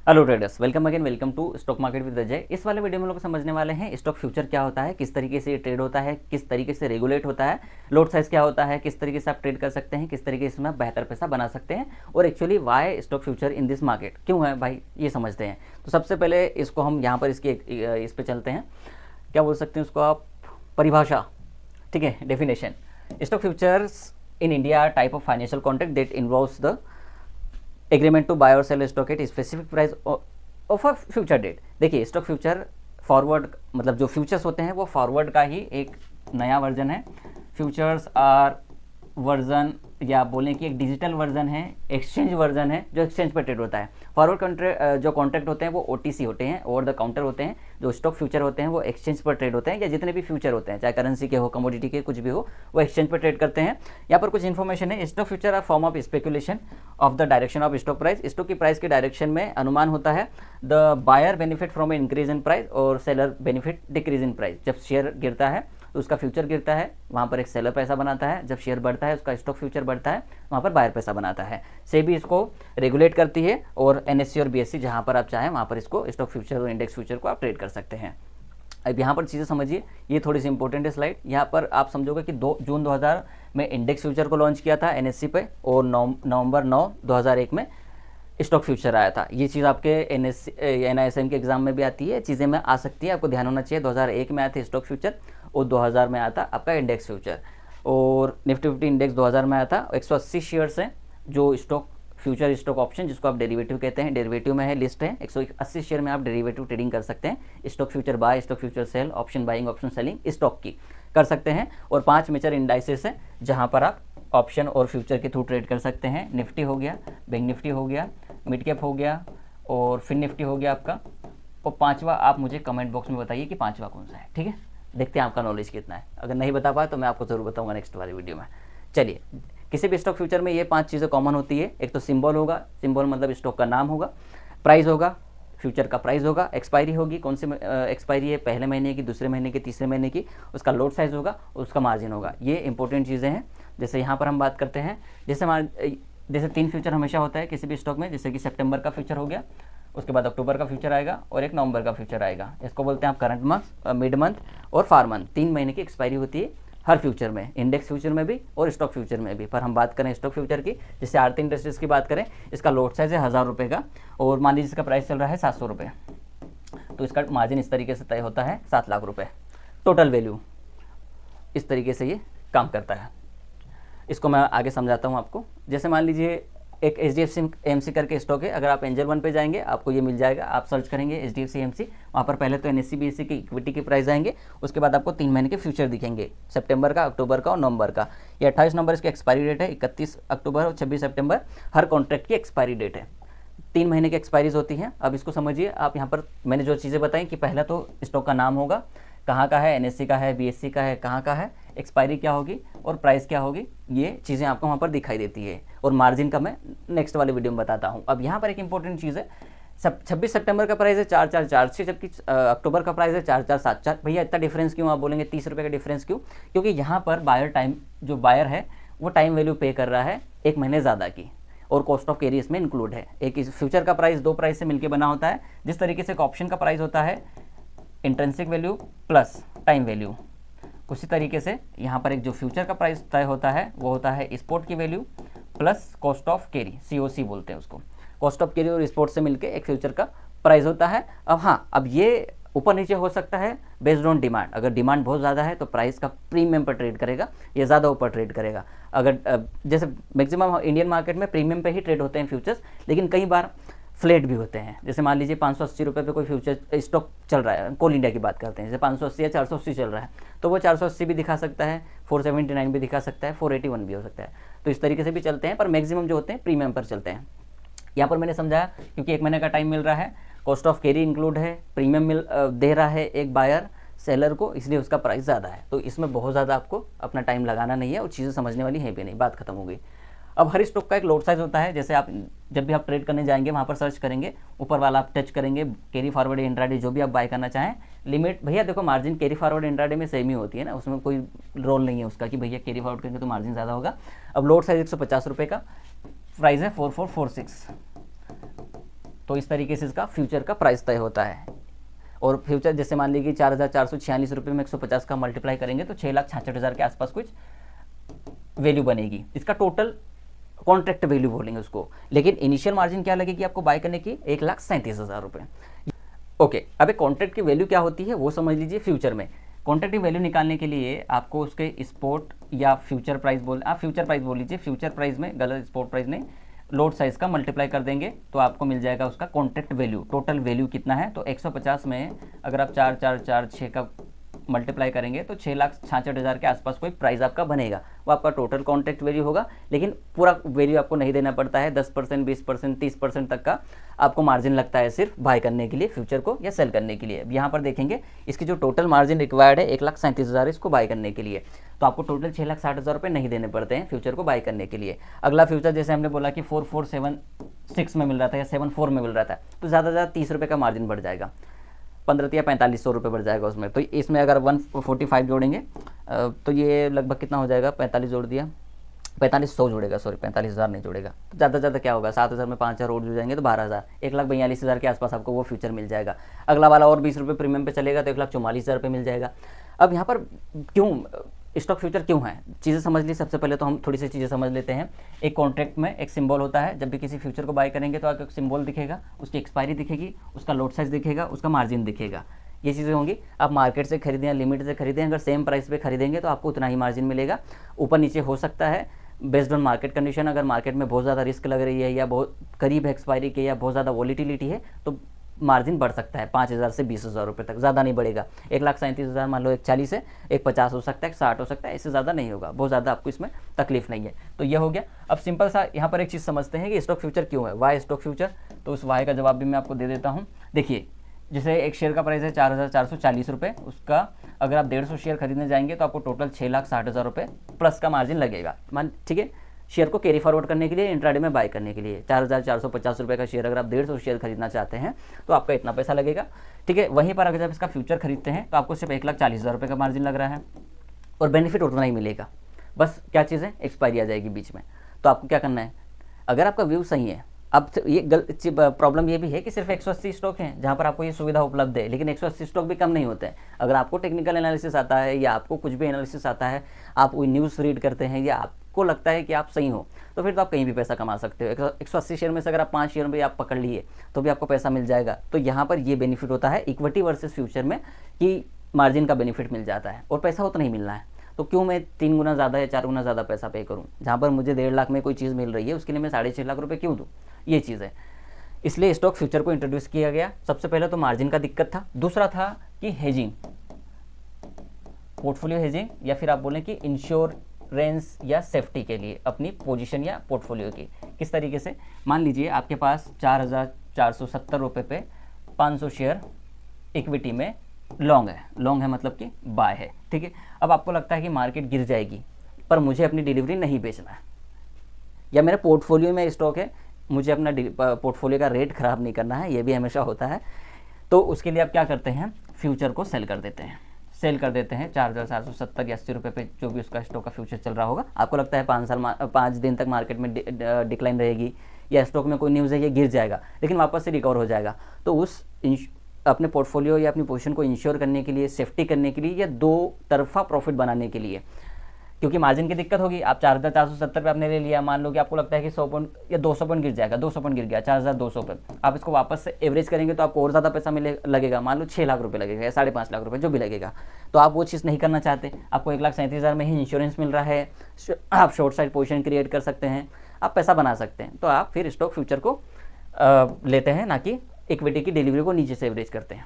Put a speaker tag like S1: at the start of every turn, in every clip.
S1: Hello traders, welcome again, welcome to stock market with Ajay. इस वाले video में लोग समझने वाले हैं स्टॉक फ्यूचर क्या होता है, किस तरीके से ये ट्रेड होता है, किस तरीके से रेगुलेट होता है, लोड साइज क्या होता है, किस तरीके से आप ट्रेड कर सकते हैं, किस तरीके से इसमें बेहतर पैसा बना सकते हैं और actually Y stock future in this market क्यों है भाई, ये समझते हैं। तो सबसे पहले इसको हम यहाँ पर इसकी इस पर चलते हैं। क्या बोल सकते हैं उसको आप, परिभाषा, ठीक है, definition. Stock futures in India type of financial contract that involves the agreement to buy और sell stock at specific price of a future date. देखिए, स्टॉक फ्यूचर फॉरवर्ड, मतलब जो फ्यूचर्स होते हैं वो फॉरवर्ड का ही एक नया वर्जन है। फ्यूचर्स आर वर्जन, या आप बोलें कि एक डिजिटल वर्जन है, एक्सचेंज वर्जन है जो एक्सचेंज पर ट्रेड होता है। फॉरवर्ड कॉन्ट्रैक्ट जो कॉन्ट्रैक्ट होते हैं वो ओटीसी होते हैं, ओवर द काउंटर होते हैं। जो स्टॉक फ्यूचर होते हैं वो एक्सचेंज पर ट्रेड होते हैं, या जितने भी फ्यूचर होते हैं, चाहे करेंसी के हो, कमोडिटी के, कुछ भी हो, वो एक्सचेंज पर ट्रेड करते हैं। यहाँ पर कुछ इन्फॉर्मेशन है। Stock future are form of speculation of the direction of stock price. Stock की प्राइस के डायरेक्शन में अनुमान होता है। The buyer benefit from increase in price और seller benefit decrease in price. जब शेयर गिरता है तो उसका फ्यूचर गिरता है, वहाँ पर एक सेलर पैसा बनाता है। जब शेयर बढ़ता है, उसका स्टॉक फ्यूचर बढ़ता है, वहाँ पर बायर पैसा बनाता है। सेबी इसको रेगुलेट करती है और एनएससी और बीएससी जहाँ पर आप चाहें वहाँ पर इसको स्टॉक फ्यूचर और इंडेक्स फ्यूचर को आप ट्रेड कर सकते हैं। अब यहाँ पर चीज़ें समझिए, ये थोड़ी सी इंपॉर्टेंट है स्लाइड। यहाँ पर आप समझोगे कि 2 जून 2000 में इंडेक्स फ्यूचर को लॉन्च किया था एनएससी पे, और नवंबर 9 2001 में स्टॉक फ्यूचर आया था। ये चीज़ आपके एनआईएसएम के एग्जाम में भी आती है, चीज़ें में आ सकती है, आपको ध्यान होना चाहिए। 2001 में आया था स्टॉक फ्यूचर और 2000 में आया था आपका इंडेक्स फ्यूचर। और निफ्टी 50 इंडेक्स 2000 में आया था। 180 शेयर्स हैं जो स्टॉक फ्यूचर स्टॉक ऑप्शन, जिसको आप डेरिवेटिव कहते हैं, डेरिवेटिव में है, लिस्ट है। 180 शेयर में आप डेरिवेटिव ट्रेडिंग कर सकते हैं। Stock future buy, stock future sell, option buying, option selling stock की कर सकते हैं। और 5 मेजर इंडाइसेस हैं जहां पर आप ऑप्शन और फ्यूचर के थ्रू ट्रेड कर सकते हैं। निफ्टी हो गया, बैंक निफ्टी हो गया, मिड कैप हो गया और फिन निफ्टी हो गया आपका। और 5वां आप मुझे कमेंट बॉक्स में बताइए कि 5वां कौन सा है, ठीक है। देखते हैं आपका नॉलेज कितना है। अगर नहीं बता पाए तो मैं आपको ज़रूर बताऊंगा नेक्स्ट वाली वीडियो में। चलिए, किसी भी स्टॉक फ्यूचर में ये 5 चीज़ें कॉमन होती है। एक तो सिंबल होगा, सिंबल मतलब स्टॉक का नाम होगा। प्राइस होगा, फ्यूचर का प्राइस होगा। एक्सपायरी होगी, कौन सी एक्सपायरी है, पहले महीने की, दूसरे महीने की, तीसरे महीने की। उसका लोड साइज होगा, उसका मार्जिन होगा। ये इंपॉर्टेंट चीज़ें हैं। जैसे यहाँ पर हम बात करते हैं, जैसे 3 फ्यूचर हमेशा होता है किसी भी स्टॉक में, जैसे कि सितंबर का फ्यूचर हो गया, उसके बाद अक्टूबर का फ्यूचर आएगा और एक नवंबर का फ्यूचर आएगा। इसको बोलते हैं आप करंट मंथ, मिड मंथ और फार मंथ। 3 महीने की एक्सपायरी होती है हर फ्यूचर में, इंडेक्स फ्यूचर में भी और स्टॉक फ्यूचर में भी। पर हम बात करें स्टॉक फ्यूचर की, जैसे आरती इंडस्ट्रीज की बात करें, इसका लोड साइज है 1000 रुपये का और मान लीजिए इसका प्राइस चल रहा है 700 रुपये, तो इसका मार्जिन इस तरीके से तय होता है 7 लाख रुपये टोटल वैल्यू। इस तरीके से ये काम करता है। इसको मैं आगे समझाता हूँ आपको। जैसे मान लीजिए एक HDFC AMC करके स्टॉक है। अगर आप एंजल 1 पे जाएंगे आपको ये मिल जाएगा। आप सर्च करेंगे HDFC AMC, वहाँ पर पहले तो NSE BSE की इक्विटी के प्राइस आएंगे, उसके बाद आपको 3 महीने के फ्यूचर दिखेंगे, सितंबर का, अक्टूबर का और नवंबर का। ये 28 नवंबर इसकी एक्सपायरी डेट है, 31 अक्टूबर और 26 सितंबर हर कॉन्ट्रैक्ट की एक्सपायरी डेट है। 3 महीने की एक्सपायरीज होती हैं। अब इसको समझिए आप। यहाँ पर मैंने जो चीज़ें बताई कि पहला तो स्टॉक का नाम होगा, कहाँ का है, NSE का है, BSE का है, कहाँ का है, एक्सपायरी क्या होगी और प्राइस क्या होगी, ये चीज़ें आपको वहाँ पर दिखाई देती है। और मार्जिन का मैं नेक्स्ट वाले वीडियो में बताता हूँ। अब यहाँ पर एक इंपॉर्टेंट चीज़ है, 26 सितंबर का प्राइस है 4446, जबकि अक्टूबर का प्राइस है 4474। भैया इतना डिफरेंस क्यों? आप बोलेंगे 30 रुपये का डिफरेंस क्यों? क्योंकि यहाँ पर बायर टाइम, जो बायर है वो टाइम वैल्यू पे कर रहा है 1 महीने ज़्यादा की, और कॉस्ट ऑफ कैरी इसमें इंक्लूड है। एक इस फ्यूचर का प्राइस 2 प्राइस से मिलकर बना होता है। जिस तरीके से एक ऑप्शन का प्राइस होता है intrinsic value plus time value, उसी तरीके से यहाँ पर एक जो फ्यूचर का प्राइस तय होता है वो होता है स्पॉट की value plus cost of carry, COC बोलते हैं उसको। कॉस्ट ऑफ कैरी और स्पॉट से मिलके एक फ्यूचर का प्राइस होता है। अब हाँ, अब ये ऊपर नीचे हो सकता है बेस्ड ऑन डिमांड। अगर डिमांड बहुत ज़्यादा है तो प्राइस का प्रीमियम पर ट्रेड करेगा, ये ज़्यादा ऊपर ट्रेड करेगा। अगर जैसे मैक्सिमम इंडियन मार्केट में प्रीमियम पे ही ट्रेड होते हैं फ्यूचर्स, लेकिन कई बार फ्लैट भी होते हैं। जैसे मान लीजिए 580 रुपये पे कोई फ्यूचर स्टॉक चल रहा है, कोल इंडिया की बात करते हैं, जैसे 580 या 480 चल रहा है, तो वो 480 भी दिखा सकता है, 479 भी दिखा सकता है, 481 भी हो सकता है। तो इस तरीके से भी चलते हैं, पर मैक्सिमम जो होते हैं प्रीमियम पर चलते हैं। यहाँ पर मैंने समझाया क्योंकि 1 महीने का टाइम मिल रहा है, कॉस्ट ऑफ कैरी इंक्लूड है, प्रीमियम दे रहा है एक बायर सेलर को, इसलिए उसका प्राइस ज़्यादा है। तो इसमें बहुत ज़्यादा आपको अपना टाइम लगाना नहीं है और चीज़ें समझने वाली है भी नहीं, बात खत्म हो गई। अब हर स्टॉक का एक लोड साइज होता है। जैसे आप जब भी आप ट्रेड करने जाएंगे वहाँ पर सर्च करेंगे, ऊपर वाला आप टच करेंगे, कैरी फॉरवर्ड इंट्राडे जो भी आप बाय करना चाहें, लिमिट। भैया देखो, मार्जिन कैरी फॉरवर्ड इंट्राडे में सेम ही होती है ना, उसमें कोई रोल नहीं है उसका कि भैया कैरी फॉरवर्ड करेंगे तो मार्जिन ज़्यादा होगा। अब लोड साइज 150 रुपये का, प्राइस है 4446, तो इस तरीके से इसका फ्यूचर का प्राइस तय होता है। और फ्यूचर जैसे मान लीजिए 4,446 रुपये में 150 का मल्टीप्लाई करेंगे तो 6,66,000 के आसपास कुछ वैल्यू बनेगी। इसका टोटल कॉन्ट्रैक्ट वैल्यू बोलेंगे उसको। लेकिन इनिशियल मार्जिन क्या लगेगी आपको बाय करने की? 1,37,000 रुपये। ओके, अब एक कॉन्ट्रैक्ट की वैल्यू क्या होती है वो समझ लीजिए। फ्यूचर में कॉन्ट्रैक्ट की वैल्यू निकालने के लिए आपको उसके स्पॉट या फ्यूचर प्राइस आप फ्यूचर प्राइस बोल लीजिए। फ्यूचर प्राइस में, गलत, स्पॉट प्राइस नहीं, लोड साइज का मल्टीप्लाई कर देंगे तो आपको मिल जाएगा उसका कॉन्ट्रैक्ट वैल्यू। टोटल वैल्यू कितना है? तो 150 में अगर आप 4,446 का मल्टीप्लाई करेंगे तो 6,66,000 के आसपास कोई प्राइस आपका बनेगा। वो आपका टोटल कॉन्ट्रैक्ट वैल्यू होगा। लेकिन पूरा वैल्यू आपको नहीं देना पड़ता है। 10%, 20%, 30% तक का आपको मार्जिन लगता है सिर्फ बाय करने के लिए फ्यूचर को या सेल करने के लिए। अब यहाँ पर देखेंगे इसकी जो टोटल मार्जिन रिक्वायर्ड है 1,37,000 इसको बाय करने के लिए, तो आपको टोटल 6,60,000 रुपये नहीं देने पड़ते हैं फ्यूचर को बाय करने के लिए। अगला फ्यूचर जैसे हमने बोला कि 4,476 में मिल रहा था या 7,4 में मिल रहा था, तो ज़्यादा से ज़्यादा 30 रुपये का मार्जिन बढ़ जाएगा, 15 या 4500 रुपये बढ़ जाएगा उसमें। तो इसमें अगर 145 जोड़ेंगे तो ये लगभग कितना हो जाएगा? 45 जोड़ दिया, 4500 जोड़ेगा, सॉरी 45,000 नहीं जोड़ेगा। तो ज़्यादा से ज़्यादा क्या होगा? 7,000 में 5,000 और जुड़ जाएंगे तो 12,000, 1,42,000 के आसपास आपको वो फ्यूचर मिल जाएगा। अगला वाला और 20 रुपये प्रीमियम पे चलेगा तो 1,44,000 रुपये मिल जाएगा। अब यहाँ पर क्यों स्टॉक फ्यूचर क्यों है? चीज़ें समझ ली। सबसे पहले तो हम थोड़ी सी चीज़ें समझ लेते हैं। एक कॉन्ट्रैक्ट में एक सिंबल होता है। जब भी किसी फ्यूचर को बाय करेंगे तो आपको एक सिंबल दिखेगा, उसकी एक्सपायरी दिखेगी, उसका लोड साइज दिखेगा, उसका मार्जिन दिखेगा, ये चीज़ें होंगी। आप मार्केट से खरीदें या लिमिट से खरीदें, अगर सेम प्राइस पे खरीदेंगे तो आपको उतना ही मार्जिन मिलेगा। ऊपर नीचे हो सकता है बेस्ड ऑन मार्केट कंडीशन। अगर मार्केट में बहुत ज़्यादा रिस्क लग रही है या बहुत करीब है एक्सपायरी के या बहुत ज़्यादा वॉलिटिलिटी है तो मार्जिन बढ़ सकता है 5,000 से 20,000 रुपये तक, ज़्यादा नहीं बढ़ेगा। 1,37,000 मान लो 1,40 है, 1,50 हो सकता है, 60 हो सकता है, इससे ज़्यादा नहीं होगा। बहुत ज़्यादा आपको इसमें तकलीफ नहीं है। तो ये हो गया। अब सिंपल सा यहाँ पर एक चीज़ समझते हैं कि स्टॉक फ्यूचर क्यों है, वाई स्टॉक फ्यूचर। तो उस वाई का जवाब भी मैं आपको दे देता हूँ। देखिए, जैसे एक शेयर का प्राइस है 4,440 रुपये, उसका अगर आप 150 शेयर खरीदने जाएंगे तो आपको टोटल 6,60,000 रुपये प्लस का मार्जिन लगेगा। ठीक है, शेयर को कैरी फॉरवर्ड करने के लिए, इंट्राडे में बाय करने के लिए 4,450 रुपये का शेयर अगर आप 150 शेयर खरीदना चाहते हैं तो आपका इतना पैसा लगेगा। ठीक है, वहीं पर अगर जब इसका फ्यूचर खरीदते हैं तो आपको सिर्फ 1,40,000 रुपये का मार्जिन लग रहा है और बेनिफिट उतना ही मिलेगा। बस क्या चीज़ है, एक्सपायरी आ जाएगी बीच में। तो आपको क्या करना है, अगर आपका व्यू सही है। अब ये प्रॉब्लम ये भी है कि सिर्फ 180 स्टॉक हैं जहाँ पर आपको ये सुविधा उपलब्ध है, लेकिन 180 स्टॉक भी कम नहीं होते हैं। अगर आपको टेक्निकल एनालिसिस आता है या आपको कुछ भी एनालिसिस आता है, आप कोई न्यूज़ रीड करते हैं या आपको लगता है कि आप सही हो, तो फिर तो आप कहीं भी पैसा कमा सकते हो। 180 शेयर में से अगर आप 5 शेयर में आप पकड़ लिए तो भी आपको पैसा मिल जाएगा। तो यहाँ पर ये बेनिफिट होता है इक्विटी वर्सेस फ्यूचर में कि मार्जिन का बेनिफिट मिल जाता है और पैसा उतना ही मिलना है। तो क्यों मैं 3 गुना ज़्यादा या 4 गुना ज़्यादा पैसा पे करूँ? जहाँ पर मुझे 1.5 लाख में कोई चीज़ मिल रही है उसके लिए मैं 6.5 लाख रुपये क्यों दूँ? ये चीज़ है। इसलिए स्टॉक फ्यूचर को इंट्रोड्यूस किया गया। सबसे पहले तो मार्जिन का दिक्कत था। दूसरा था कि हेजिंग, पोर्टफोलियो हेजिंग, या फिर आप बोलें कि इंश्योरेंस या सेफ्टी के लिए अपनी पोजीशन या पोर्टफोलियो की। किस तरीके से? मान लीजिए आपके पास 4,470 रुपये पे 500 शेयर इक्विटी में लॉन्ग है। लॉन्ग है मतलब कि बाय है। ठीक है, अब आपको लगता है कि मार्केट गिर जाएगी पर मुझे अपनी डिलीवरी नहीं बेचना है, या मेरे पोर्टफोलियो में स्टॉक है, मुझे अपना पोर्टफोलियो का रेट ख़राब नहीं करना है, ये भी हमेशा होता है। तो उसके लिए आप क्या करते हैं, फ्यूचर को सेल कर देते हैं। सेल कर देते हैं 4,470 या 80 रुपये पे जो भी उसका स्टॉक का फ्यूचर चल रहा होगा। आपको लगता है 5 दिन तक मार्केट में डिक्लाइन रहेगी या स्टॉक में कोई न्यूज़ है ये गिर जाएगा, लेकिन वापस से रिकवर हो जाएगा। तो उस अपने पोर्टफोलियो या अपनी पोजीशन को इंश्योर करने के लिए, सेफ्टी करने के लिए या दो तरफा प्रॉफिट बनाने के लिए, क्योंकि मार्जिन की दिक्कत होगी। आप 4,470 पे आपने ले लिया, मान लो कि आपको लगता है कि 100 पॉइंट या 200 पॉइंट गिर जाएगा, 200 पॉइंट गिर गया 4,200 पे, आप इसको वापस से एवरेज करेंगे तो आपको और ज़्यादा पैसा लगेगा। मान लो 6 लाख रुपये लगेगा या 5.5 लाख रुपये जो भी लगेगा। तो आप वो चीज़ नहीं करना चाहते, आपको 1,37,000 में ही इंश्योरेंस मिल रहा है, आप शॉर्ट साइड पोजीशन क्रिएट कर सकते हैं, आप पैसा बना सकते हैं। तो आप फिर स्टॉक फ्यूचर को लेते हैं, ना कि इक्विटी की डिलीवरी को नीचे से एवरेज करते हैं।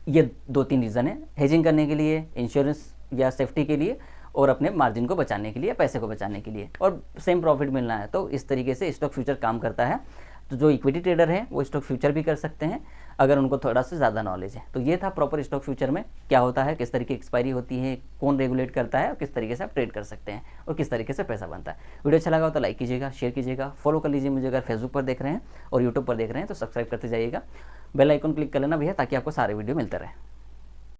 S1: ये 2-3 रीज़न है, हेजिंग करने के लिए, इंश्योरेंस या सेफ्टी के लिए, और अपने मार्जिन को बचाने के लिए, पैसे को बचाने के लिए, और सेम प्रॉफिट मिलना है। तो इस तरीके से स्टॉक फ्यूचर काम करता है। तो जो इक्विटी ट्रेडर हैं वो स्टॉक फ्यूचर भी कर सकते हैं अगर उनको थोड़ा सा ज़्यादा नॉलेज है। तो ये था प्रॉपर स्टॉक फ्यूचर में क्या होता है, किस तरीके की एक्सपायरी होती है, कौन रेगुलेट करता है और किस तरीके से आप ट्रेड कर सकते हैं और किस तरीके से पैसा बनता है। वीडियो अच्छा लगा हो तो लाइक कीजिएगा, शेयर कीजिएगा, फॉलो कर लीजिए मुझे। अगर फेसबुक पर देख रहे हैं और यूट्यूब पर देख रहे हैं तो सब्सक्राइब करते जाइएगा। बेल आइकन क्लिक कर लेना भैया, ताकि आपको सारे वीडियो मिलते रहे।